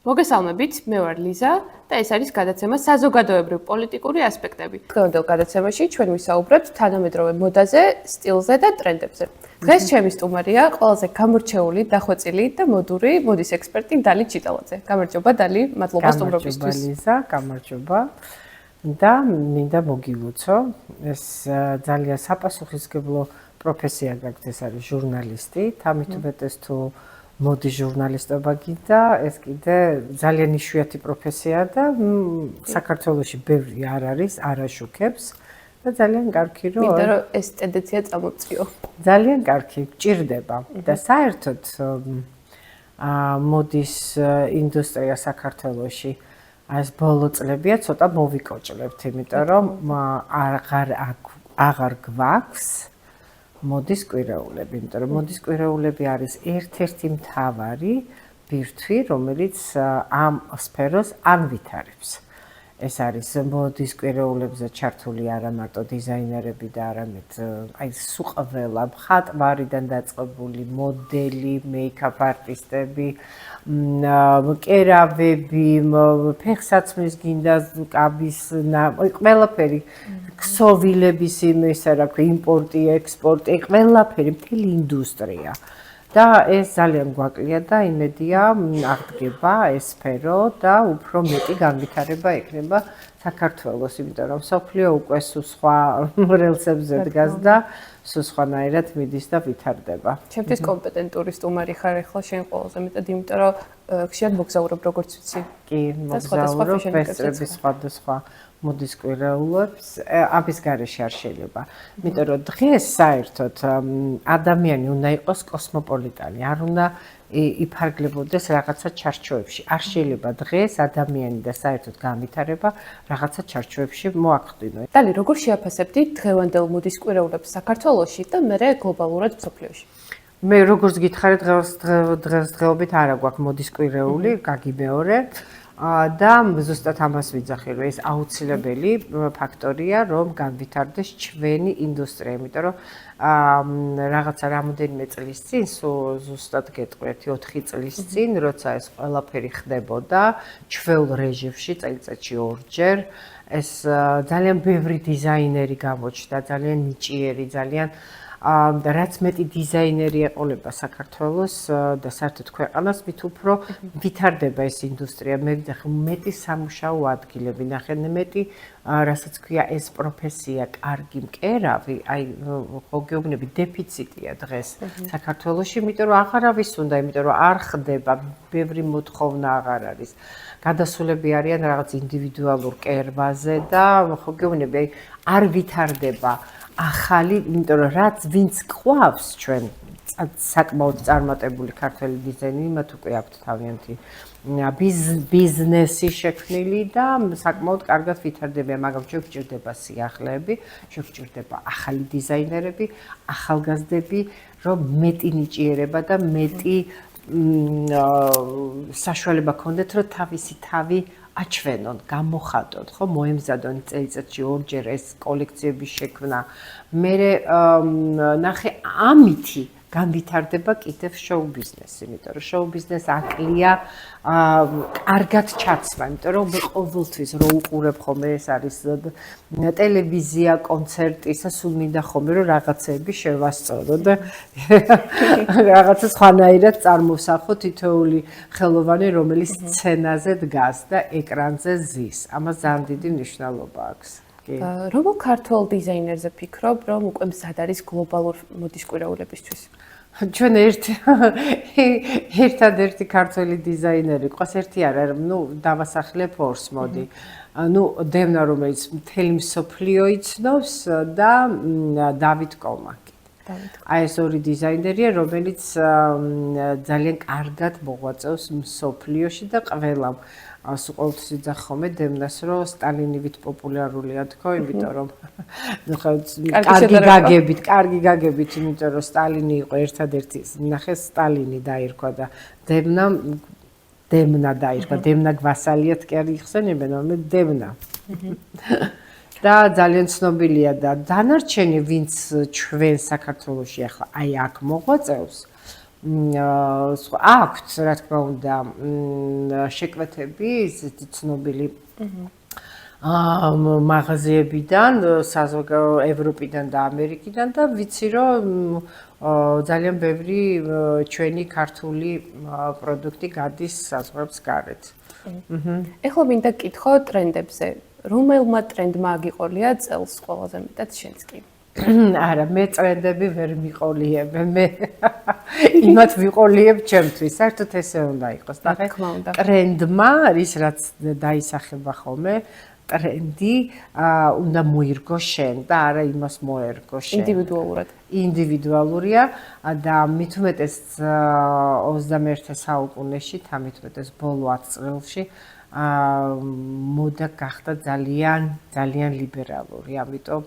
მოგესალმებით, მე ვარ ლიზა და ეს არის გადაცემა საზოგადოებრივ პოლიტიკური ასპექტები. დღევანდელ გადაცემაში ჩვენ ვისაუბრებთ თანამედროვე მოდაზე, სტილზე და ტრენდებზე. დღეს ჩემი სტუმარია ყველაზე გამორჩეული, დახვეწილი და მოდური მოდის ექსპერტი დალი ჩიტალაძე. გამარჯობა დალი, მადლობა სტუმრობისთვის. გამარჯობა ლიზა, გამარჯობა. და მინდა მოგილოცო, ეს ძალიან საპასუხისმგებლო პროფესია გაქვს, ეს არის ჟურნალისტი, თამით უმეტეს თუ მოდი ჟურნალისტობა გინდა, ეს კიდე ძალიან იშვიათი პროფესია და საქართველოში ბევრი არ არის, არ აშუქებს და ძალიან კარგი რომ მინდა რომ ეს ტენდენცია წამოწიო. ძალიან კარგი, გჭირდება და საერთოდ მოდის ინდუსტრია საქართველოში ეს ბოლო წლებია ცოტა მოვიკოჭლებთ, იმიტომ რომ აღარ გვაქვს მოდის კვირეულები, იმიტომ რომ მოდის კვირეულები არის ერთ-ერთი მთავარი ბირთვი, რომელიც ამ სფეროს ანვითარებს. ეს არის მოდის კვირეულებზე ჩართული არა მარტო დიზაინერები და არამედ აი სულ ყველა მხატვარიდან დაწყებული მოდელი, მეიქაპ არტისტები, კერავები, ფეხსაცმლის გინდა კაბის, ყველაფერი, ქსოვილების იმისა, რა ქვია, იმპორტი, ექსპორტი, ყველაფერი, მთელი ინდუსტრია. და ეს ძალიან გვაკლია და იმედია აღდგება ეს სფერო და უფრო მეტი განვითარება ექნება საქართველოს, იმიტომ რომ სოფლიო უკვე სხვა რელსებზე დგას და სხვანაირად მიდის და ვითარდება. ჩემთვის კომპეტენტური სტუმარი ხარ ახლა შენ ყველაზე მეტად, იმიტომ რომ ხშირად მოგზაურობ როგორც ვიცი. კი, მოგზაურობ ფესტივალების სხვადასხვა მოდის კვირეულებს, ამის გარეშე არ შეიძლება. იმიტომ რომ დღეს საერთოდ ადამიანი უნდა იყოს კოსმოპოლიტანი, არ უნდა იფარგლებოდეს რაღაცა ჩარჩოებში. არ შეიძლება დღეს ადამიანი და საერთოდ განვითარება რაღაცა ჩარჩოებში მოახდინო. დალი, როგორ შეაფასებდი დღევანდელ მოდის კვირეულებს საქართველოში და მერე გლობალურად მსოფლიოში? მე როგორც გითხარით, დღესდღეობით არა გვაქვს მოდის კვირეული, გაგიმეორე. და ზუსტად ამას ვიძახი, რომ ეს აუცილებელი ფაქტორია, რომ განვითარდეს ჩვენი ინდუსტრია, იმიტომ რომ რაღაცა რამოდენიმე წლის წინ, ზუსტად გეტყვით, 4 წლის წინ, როცა ეს ყველაფერი ხდებოდა, ჩვეულ რეჟიმში წელიწადში 2-ჯერ, ეს ძალიან ბევრი დიზაინერი გამოჩნდა, ძალიან ნიჭიერი, ძალიან რაც მეტი დიზაინერი ეყოლება საქართველოს და საერთოდ ქვეყანას, მით უფრო ვითარდება ეს ინდუსტრია. მე ვიძახი, მეტი სამუშაო ადგილები, ნახე, მეტი, რასაც ქვია ეს პროფესია, კარგი მკერავი, აი ხო გეუბნები, დეფიციტია დღეს საქართველოში, იმიტომ რომ აღარავის უნდა, იმიტომ რომ არ ხდება, ბევრი მოთხოვნა აღარ არის. გადასულები არიან რაღაც ინდივიდუალურ კერვაზე და ხო გეუბნები, აი არ ვითარდება ახალი, იმიტომ რომ რაც ვინც ყავს ჩვენ საკმაოდ წარმატებული ქართველი დიზაინერი, მათ უკვე აქვთ თავიანთი ბიზნესი შექმნილი და საკმაოდ კარგად ვითარდებიან, მაგრამ ჩვენ გვჭირდება სიახლეები, ჩვენ გვჭირდება ახალი დიზაინერები, ახალგაზრდები, რომ მეტი ნიჭიერება და მეტი საშუალება ქონდეთ, რომ თავისი თავი აჩვენონ, გამოხატონ, ხო, მოემზადონ წელიწადში 2-ჯერ ეს კოლექციების შექმნა. მე ნახე ამითი განვითარდება კიდევ შოუ ბიზნესი, იმიტომ რომ შოუ ბიზნესი აკლია კარგად ჩაცვა, იმიტომ რომ მე ყოველთვის რო უყურებ ხოლმე ეს არის ტელევიზია, კონცერტი, სულ მინდა ხოლმე რომ რაღაცები შევასწორო და რაღაცა სხვანაირად წარმოსახო თითოეული ხელოვანი, რომელიც სცენაზე დგას და ეკრანზე ზის. ამას ძალიან დიდი მნიშვნელობა აქვს. რომელ ქართულ დიზაინერზე ფიქრობ, რომ უკვე მზად არის გლობალურ მოდის კვირეულებისთვის? ჩვენ ერთადერთი ქართველი დიზაინერი ყავს, ერთი არა, დავასახლებ ორს, მოდი. დევნა, რომელიც მთელი მსოფლიო იცნობს და დავით კომაკი. აი ეს ორი დიზაინერია, რომელიც ძალიან კარგად მოღვაწეობს მსოფლიოში და ყველამ ყოველთვის ვიძახ ხოლმე დევნას, რომ სტალინივით პოპულარულია თქო, იმიტომ რომ კარგი გაგებით, იმიტომ რომ სტალინი იყო ერთადერთი, ნახე სტალინი დაირქვა და დევნა დაირქვა, დევნა გვასალიათ კი არ იხსენებენ, მაგრამ დევნა. და ძალიან ცნობილია და დანარჩენი, ვინც ჩვენ საქართველოში ახლა აი აქ მოღვაწეობს, აქვთ, რა თქმა უნდა, შეკვეთები, ისეთი ცნობილი მაღაზიებიდან, ევროპიდან და ამერიკიდან და ვიცი, რომ ძალიან ბევრი ჩვენი ქართული პროდუქტი გადის საზღვრებს გარეთ. ეხლა მინდა გკითხო ტრენდებზე. რომელმა ტრენდმა აგიყოლია წელს ყველაზე მეტად შენს კი? არა, მე ტრენდები ვერ მიყოლიებ, მე იმათ ვიყოლიებ ჩემთვის, საერთოდ ესე უნდა იყოს. რა თქმა უნდა. ტრენდმა არის, რაც დაისახება ხოლმე, ტრენდი უნდა მოირგო შენ და არა იმას მოერგო შენ. ინდივიდუალურად. ინდივიდუალურია და მით უმეტეს 21 საუკუნეში, თამით უმეტეს ბოლო 10 წელში მოდა გახდა ძალიან ლიბერალური, ამიტომ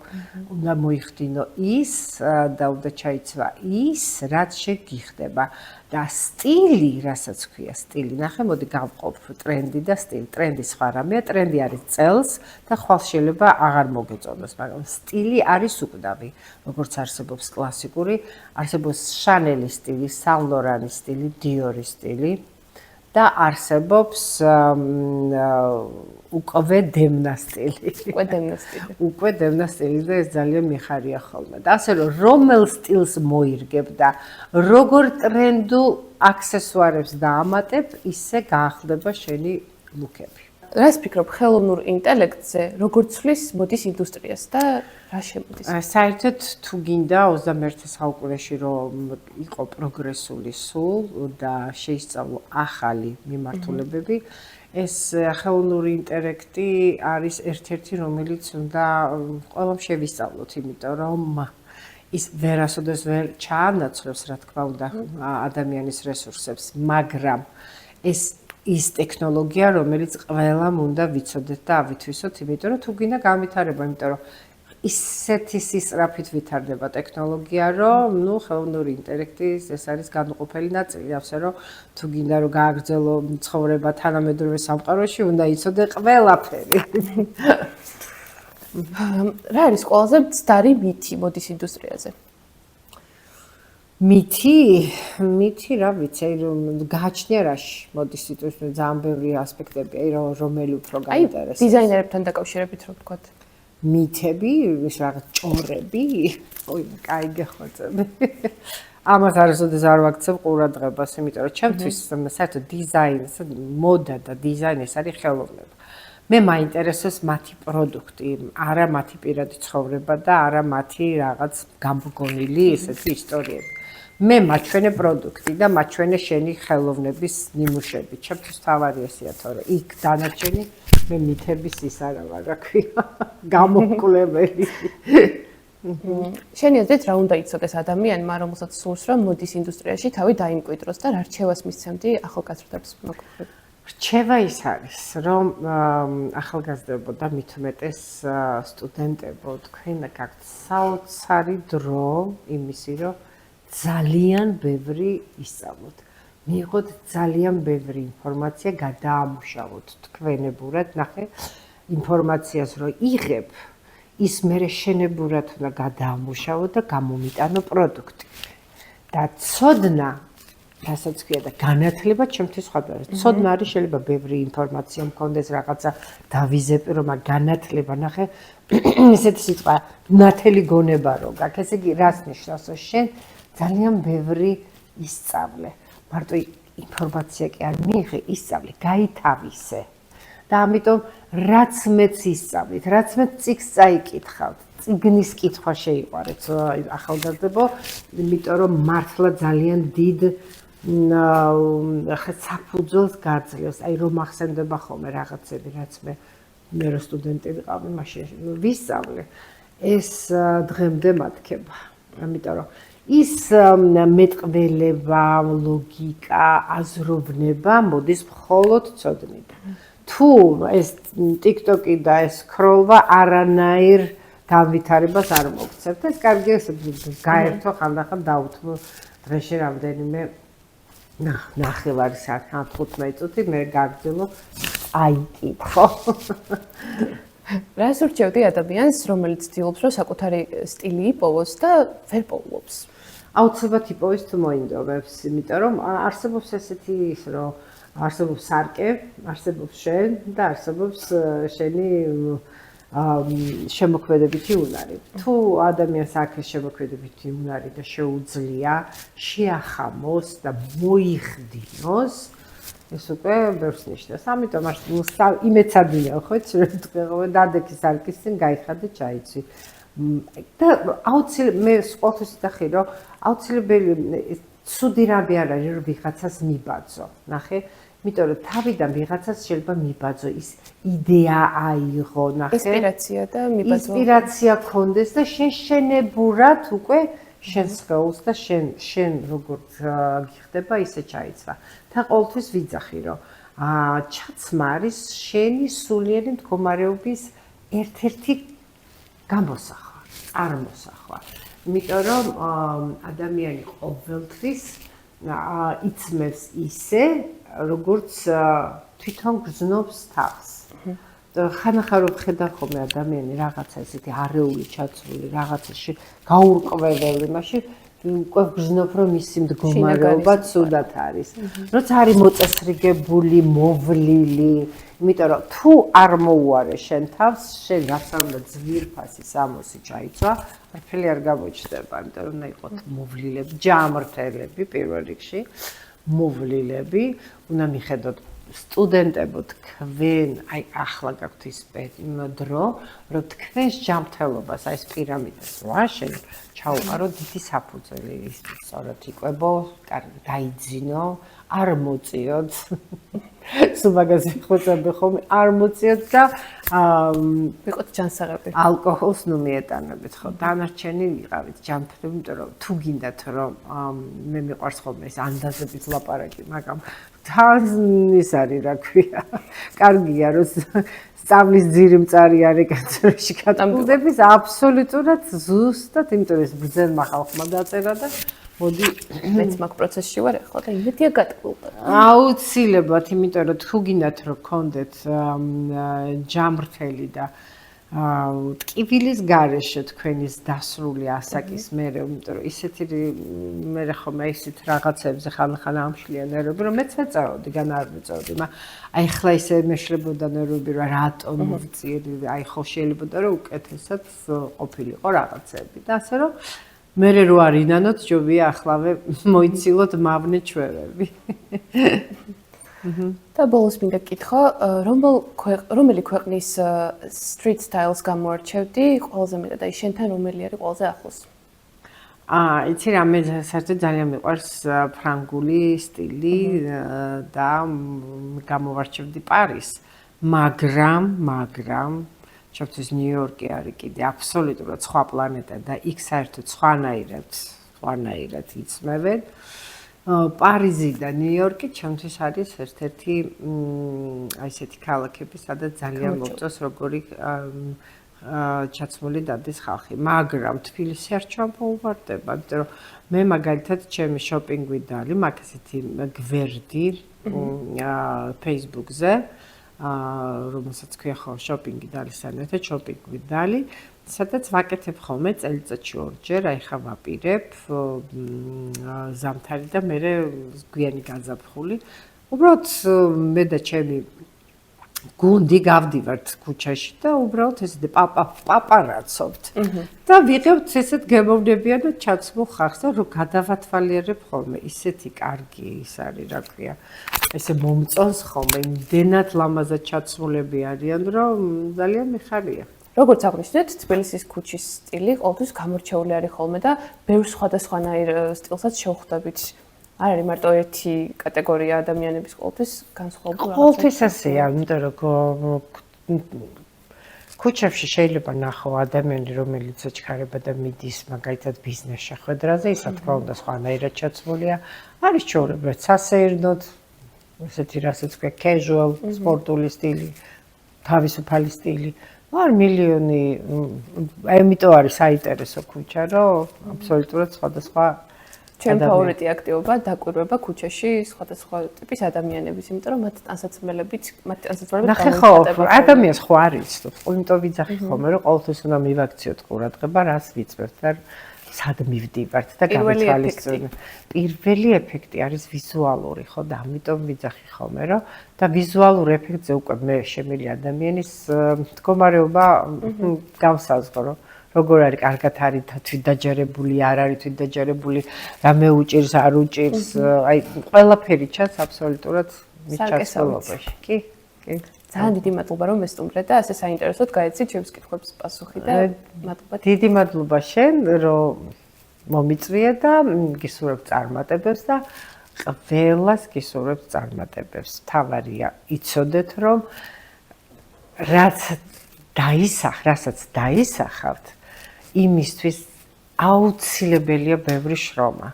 უნდა მოიხდინო ის და უნდა ჩაიცვა ის, რაც შეგიხდება და სტილი, რასაც ქვია სტილი. ნახე, მოდი გავყოფ ტრენდი და სტილი. ტრენდი სხვა რამეა, ტრენდი არის წელს და ხვალ შეიძლება აღარ მოგეწონოს, მაგრამ სტილი არის უკვდავი, როგორც არსებობს კლასიკური, არსებობს შანელის სტილი, სან ლორანის სტილი, დიორის სტილი. და არსებობს უკვე დემნა სტილი. უკვე დემნა სტილი და ეს ძალიან მიხარია ხოლმე. და ასე რომ რომელ სტილს მოირგებ და როგორ ტრენდულ აქსესუარებს დაამატებ, ისე გაახდება შენი ლუკები. რას ფიქრობ ხელოვნურ ინტელექტზე, როგორ ცვლის მოდის ინდუსტრიას და რა შემოდის? საერთოდ თუ გინდა 21 საუკუნეში რომ იყო პროგრესული სულ და შეისწავლო ახალი მიმართულებები, ეს ხელოვნური ინტელექტი არის ერთ-ერთი, რომელიც უნდა ყველამ შევისწავლოთ, იმიტომ რომ ის ვერასოდეს ვერ ჩაანაცვლებს, რა თქმა უნდა, ადამიანის რესურსებს, მაგრამ ის ტექნოლოგია, რომელიც ყველამ უნდა ვიცოდეთ და ავითვისოთ, იმიტომ რომ თუ გინდა განვითარება, იმიტომ რომ ისეთი სისწრაფით ვითარდება ტექნოლოგია, რომ ხელოვნური ინტელექტის ეს არის განუყოფელი ნაწილი, ასე რომ თუ გინდა რომ გააგრძელო ცხოვრება თანამედროვე სამყაროში, უნდა იცოდე ყველაფერი. რა არის ყველაზე მცდარი მითი მოდის ინდუსტრიაზე? მითი რა ვიცი, რომ გააჩნია რაში მოდის ინდუსტრია, ძალიან ბევრი ასპექტები, რომელი უფრო გაინტერესებს. დიზაინერებთან დაკავშირებით რო ვთქვათ. მითები, ის რაღაც ჭორები, კაი გეხოცები. ამას არასოდეს არ ვაქცევ ყურადღებას, იმიტომ რომ ჩემთვის საერთოდ დიზაინს, მოდა და დიზაინი ეს არის ხელოვნება. მე მაინტერესებს მათი პროდუქტი, არა მათი პირადი ცხოვრება და არა მათი რაღაც გამგონილი ესეთი ისტორიები. მე მაჩვენე პროდუქტი და მაჩვენე შენი ხელოვნების ნიმუშები. ჩემთვის თავარი ესეა, თორე იქ დანარჩენი მე მითების ის არა ვარ, რა ქვია, გამოკვლეველი. შენი აზრით რა უნდა იცოდეს ადამიანმა, რომელსაც სურს რომ მოდის ინდუსტრიაში თავი დაიმკვიდროს და რა რჩევას მისცემდი ახალგაზრდებს მოგხვდები? რჩევა ის არის, რომ ახალგაზრდებო და მით უმეტეს სტუდენტებო, თქვენ გაქვთ საოცარი დრო იმისი, რომ ძალიან ბევრი ისწავლოთ. მიიღოთ ძალიან ბევრი ინფორმაცია, გადაამუშავოთ თქვენებურად, ნახე, ინფორმაციას რო იღებ, ის მერე შენებურად უნდა გადაამუშავო და გამომიტანო პროდუქტი. და ცოდნა, რასაც ქვია და განათლება ჩემთვის სხვადასხვა არის. ცოდნა არის შეიძლება ბევრი ინფორმაცია მქონდეს, რაღაცა დავიზეპი, რომ განათლება, ნახე, ესეთი სიტყვა, ნათელი გონება რო გაქვს, ესე იგი რას ნიშნავს, რომ შენ ძალიან ბევრი ისწავლე. მარტო ინფორმაცია კი არ მიიღე, ისწავლე, გაითავისე. და ამიტომ რაც მეც ისწავლით, რაც მეც წიგნს წაიკითხავთ, წიგნის კითხვა შეიყვარეთ ახალგაზრდებო, იმიტომ რომ მართლა ძალიან დიდ საფუძველს გაძლევს. აი რომ ახსენდება ხოლმე რაღაცები, რაც მე რო სტუდენტი ვიყავი, მაშინ ვისწავლე. ეს დღემდე მათქება. ამიტომ რომ ის მეტყველება, ლოგიკა, აზროვნება მოდის მხოლოდ ცოდნიდან. თუ ეს TikTok-ი და ეს სკროლვა არანაირ განვითარებას არ მოგცემთ, ეს კარგია, გაერთო ხანდახან დავუთმო დღეში რამდენიმე ნახევარი საათი, 15 წუთი მე გაგრძელო აიკითხო. რას ურჩევდი ადამიანს, რომელიც ცდილობს, რომ საკუთარი სტილი იპოვოს და ვერ პოულობს? აუცილებლად იპოვის თუ მოინდომებს, იმიტომ რომ არსებობს ესეთი ის, რომ არსებობს სარკე, არსებობს შენ და არსებობს შენი შემოქმედებითი უნარი. თუ ადამიანს აქვს შემოქმედებითი უნარი და შეუძლია შეახამოს და მოიხდინოს, ეს უკვე ბევრს ნიშნავს. ამიტომ იმედს ადვიან ხო, რომ დადექი სარკის წინ გაიხადე ჩაიცვი. და აუცილებლად მე ყოველთვის ვიტახი, რომ აუცილებელი ცუდი რამე არ არის, რომ ვიღაცას მიბაძო. ნახე, იმიტომ რომ თავიდან ვიღაცას შეიძლება მიბაძო, ის იდეა აიღო, ნახე. ინსპირაცია და მიბაძო. ინსპირაცია გქონდეს და შენ შენებურად უკვე შენს ხელს და შენ როგორც გიხდება, ისე ჩაიცვა. და ყოველთვის ვიძახი, რომ ჩაცმა არის შენი სულიერი მდგომარეობის ერთ-ერთი გამოსახვა, წარმოსახვა. იმიტომ რომ ადამიანი ყოველთვის იწმევს ისე, როგორც თვითონ გრძნობს თავს. ხანახარ ვხედავ ხოლმე ადამიანი რაღაცა ესეთი არეული ჩაცმული, რაღაცაში გაურკვეველი, მაშინ უკვე გრძნობ, რომ ისი მდგომარეობა ცუდად არის. როცა არის მოწესრიგებული, მოვლილი, იმიტომ რომ თუ არ მოუარე შენ თავს, შენ გასავლად ძვირფასი სამოსი ჩაიცვა, არაფერი არ გამოჩნდება, იმიტომ რომ უნდა იყოთ მოვლილები, ჯამრთელები პირველ რიგში, მოვლილები, უნდა მიხედოთ სტუდენტებო თქვენ, აი ახლა გაქვთ ის დრო, რომ თქვენს ჯანმრთელობას, აი ეს პირამიდას ვაშენ, ჩაუყარო დიდი საფუძველი, ის სწორად იყვებო, დაიძინო, არ მოწიოთ. სულ მაგაზე ხოცები ხოლმე, არ მოწიოთ და ვიყოთ ჯანსაღები. ალკოჰოლს ნუ მიეტანებით, ხო? დანარჩენი ვიყავით ჯანმრთელები, იმიტომ რომ თუ გინდათ რომ მე მიყვარს ხოლმე ეს ანდაზების ლაპარაკი, მაგრამ თან ის არის, რა ქვია. კარგია, რომ სწავლის ძირიმწარი არის კაცებში კატამდების აბსოლუტურად ზუსტად, იმიტომ ეს ბრძენმა ხალხმა დაწერა და მოდი მეც მაგ პროცესში ვარ ახლა და იმედია გატყულა. აუცილებლად, იმიტომ რომ თუ გინდათ რომ გქონდეთ ჯამრთელი და ტკივილის გარეშე თქვენის დასრული ასაკის მერე, იმიტომ რომ ისეთი მე ხომ ისეთ რაღაცებზე ხან ამშლიან ნერვები, რომ მეც ეწავდი, გან არ მეწავდი, აი ხლა ისე მეშლებოდა ნერვები, რომ რატომ მოვწირი, აი ხო შეიძლება რომ უკეთესად ყოფილიყო რაღაცები და ასე რომ მერე რო არინანოთ ჯობიაახლავე მოიცილოთ მავნე ჩვევები. და ბოლოს მინდა გკითხო, რომელი ქვეყნის street styles გამოარჩევდი ყველაზე მეტად, აი შენთან რომელი არის ყველაზე ახლოს? იცი რა, მე საერთოდ ძალიან მიყვარს ფრანგული სტილი და გამოვარჩევდი პარიზს, მაგრამ ჩემთვის ნიუ-იორკი არის კიდე აბსოლუტურად სხვა პლანეტა და იქ საერთოდ სხვანაირად იცმევენ. პარიზი და ნიუ-იორკი ჩემთვის არის ერთ-ერთი აი ესეთი ქალაქები, სადაც ძალიან მოგწონს როგორი ჩაცმული დადის ხალხი. მაგრამ თბილისი არ ჩამოუვარდება, იმიტომ რომ მე მაგალითად ჩემი შოპინგ ვიდალი, მაქვს ესეთი გვერდი Facebook-ზე, რომელსაც ქვია ხო შოპინგი დალისთან ერთად შოპინგ ვიდალი, სადაც ვაკეთებ ხოლმე წელიწადში ორჯერ, აი ხა ვაპირებ ზამთარი და მე გვიანი გაზაფხული. უბრალოდ მე და ჩემი გუნდი გავდივართ ქუჩაში და უბრალოდ ესე პაპარაცობთ. და ვიღებთ ესეთ გემოვნებიანად ჩაცმულ ხალხს და რომ გადავათვალიერებ ხოლმე, ისეთი კარგი ის არის, რა ქვია. ესე მომწონს ხოლმე, იმდენად ლამაზად ჩაცმულები არიან, რომ ძალიან მიხარია. როგორც აღნიშნეთ, თბილისის ქუჩის სტილი ყოველთვის გამორჩეული არის ხოლმე და ბევრ სხვადასხვანაირ სტილსაც შევხვდებით. არ არის მარტო ერთი კატეგორია ადამიანების ყოველთვის განსხვავებული. ყოველთვის ასეა, იმიტომ რომ ქუჩებში შეიძლება ნახო ადამიანი, რომელიც ეჩქარება და მიდის მაგალითად ბიზნეს შეხვედრაზე, ისა თქმა უნდა სხვანაირად ჩაცმულია. არის ჩვეულებრივ სასეირნოდ, ესეთი რასაც ქვია casual, სპორტული სტილი, თავისუფალი სტილი. არ მილიონი, ამიტომ არის საინტერესო ქუჩა, რომ აბსოლუტურად სხვადასხვა ჩემი ფავორიტი აქტივობა დაკვირვება ქუჩაში სხვადასხვა ტიპის ადამიანების, იმიტომ რომ მათ ტანსაცმელებით ნახე ხო, ადამიანს ხო არის, იმიტომ ვიძახი ხოლმე, რომ ყოველთვის უნდა მივაქციოთ ყურადღება, რას ვიწევთ და სად მივდივართ და პირველი გამეთვალისწინებ. პირველი ეფექტი არის ვიზუალური, ხო და ამიტომ ვიძახი ხოლმე, რომ და ვიზუალურ ეფექტზე უკვე მე შემილი ადამიანის მდგომარეობა გავსაზღვრო. როგორ არის, კარგად არის თვითდაჯერებული, არ არის თვითდაჯერებული, რამე უჭირს, არ უჭირს, აი ყველაფერი ჩანს აბსოლუტურად მის ჩასწავლობაში. კი, კი. ძალიან დიდი მადლობა რომ მესტუმრეთ და ასე საინტერესოდ გაეცით ჩემს კითხვებს პასუხი და მადლობა. დიდი მადლობა შენ, რომ მომიწვიე და გისურვებ წარმატებებს და ყველას გისურვებ წარმატებებს. თავარია იცოდეთ, რომ რასაც დაისახავთ, იმისთვის აუცილებელია ბევრი შრომა.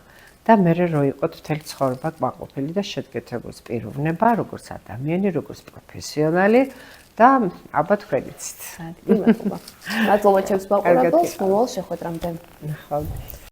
და მე რო იყოთ მთელი ცხოვრება კმაყოფილი და შედგეთებული პიროვნება, როგორც ადამიანი, როგორც პროფესიონალი და აბა თქვენიცით. დიდი მადლობა. მადლობა ჩემს მაყურებელს, მომავალ შეხვედრამდე. ნახავთ.